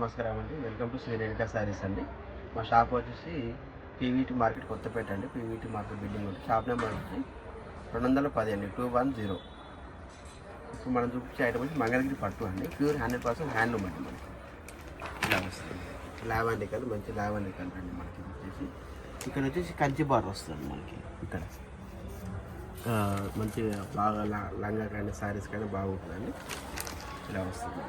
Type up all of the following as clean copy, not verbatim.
నమస్కారం అండి. Welcome to Shri Renuka saris అండి. మా షాప్ వచ్చేసి పీవీటీ మార్కెట్ కొత్తపేట అండి. పీవీటీ మార్కెట్ బిల్డింగ్ ఉంది. షాప్ నెంబర్ వచ్చి 210 అండి, 210. ఇప్పుడు మనం చూపించే ఐటమ్ వచ్చి మంగళగిరి పట్టు అండి. ప్యూర్ 100% హ్యాండ్లూమ్ అండి. మనకి ఇలా వస్తుంది. లావెండర్ కలర్, మంచి లావెండర్ కలర్ అండి. మనకి వచ్చేసి ఇక్కడ వచ్చేసి కంచి బార్డర్ వస్తుంది మనకి. ఇక్కడ మంచి బాగా లంగా కానీ శారీస్ కానీ బాగుంటుందండి. ఇలా వస్తుంది.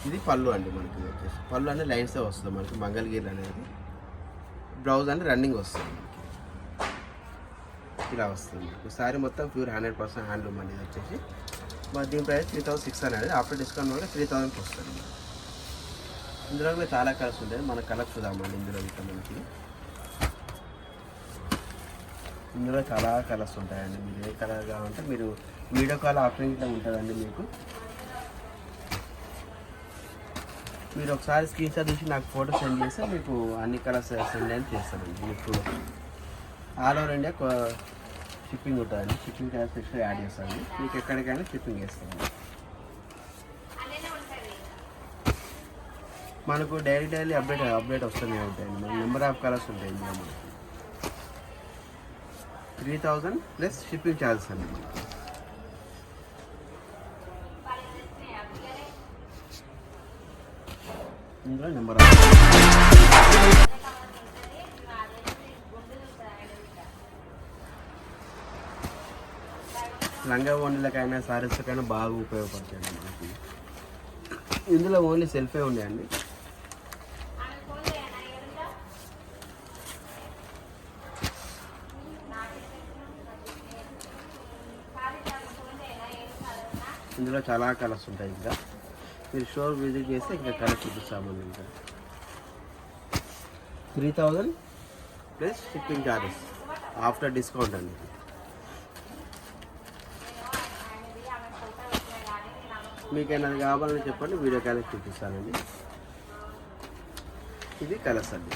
ఇది పళ్ళు అండి. మనకి వచ్చేసి పళ్ళు అంటే లైన్సే వస్తుంది మనకి. మంగళగిరి అనేది బ్లౌజ్ అంటే రన్నింగ్ వస్తుంది మనకి. ఇలా వస్తుంది. శారీ మొత్తం ప్యూర్ 100% హ్యాండ్లూమ్ అండి. ఇది వచ్చేసి మరి దీని ప్రైస్ 3600. ఆఫ్టర్ డిస్కౌంట్ వల్ల 3000కి వస్తుంది. ఇందులో కూడా చాలా కలర్స్ ఉంటాయి. మన కలర్స్ చూద్దామండి. ఇందులో చాలా కలర్స్ ఉంటాయండి. మీరు ఏ కలర్ కావాలంటే మీరు వీడియో కాల్ ఆప్షన్ ఇట్లా ఉంటుందండి. మీరు ఒకసారి స్క్రీన్ షాట్ తీసి నాకు ఫోటో సెండ్ చేస్తే మీకు అన్ని కలర్స్ సెండ్ అని చేస్తానండి. మీకు ఆల్ ఓవర్ ఇండియా షిప్పింగ్ ఉంటుందండి. షిప్పింగ్ కలర్స్ ఎక్స్ట్రా యాడ్ చేస్తాను. మీకు ఎక్కడికైనా షిప్పింగ్ చేస్తాను. మనకు డైలీ అప్డేట్ వస్తూనే ఉంటాయండి. మన నెంబర్ ఆఫ్ కలర్స్ ఉంటాయి. ఇందులో మనకి 3000 ప్లస్ షిప్పింగ్ ఛార్జెస్ అండి. మనకి ఇందులో నెంబర్ ఆఫ్ లంగా ఓన్లకైనా సారీస్కైనా బాగా ఉపయోగపడతాయండి మనకి. ఇందులో ఓన్లీ సెల్ఫే ఉన్నాయండి. ఇందులో చాలా కలర్స్ ఉంటాయి. ఇంకా మీరు షోర్ విజిట్ చేస్తే ఇంకా కలర్ చూపిస్తామండి. ఇంకా 3000 plus shipping charges after discount అండి. మీకు ఏమైనా కావాలని చెప్పండి, వీడియో కాల్ చూపిస్తానండి. ఇది కలర్స్ అండి.